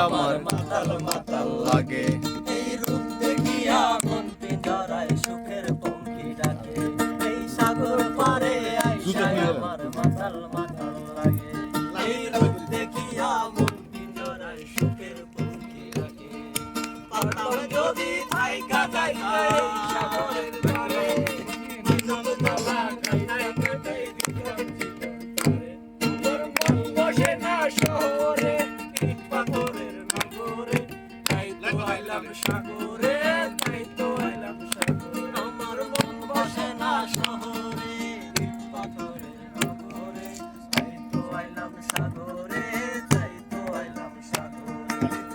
আমার মাতাল মাতাল লাগে। এই রূপ দেখিয়া মন পিঞ্জরায় সুখের পঙ্খী ডাকে। এই সাগর পারে আইসায় আমার মাতাল মাতাল লাগে। এই রূপ দেখিয়া মন পিঞ্জরায় সুখের পঙ্খী ডাকে। পারতাম যদি থাইকা যাইতে এই সাগরের পারে, দিতাম তালা কাটাই কাটাই দিতাম জীবন তারে। আমার মন বসে না শহরে, ইট পাথরের নগরে, তাই তো আইলাম সাগরে, তাই তো আইলাম সাগরে। আমার মন বসে না শহরে, ইট পাথরের নগরে, তাই তো আইলাম সাগরে, তাই তো আইলাম সাগরে।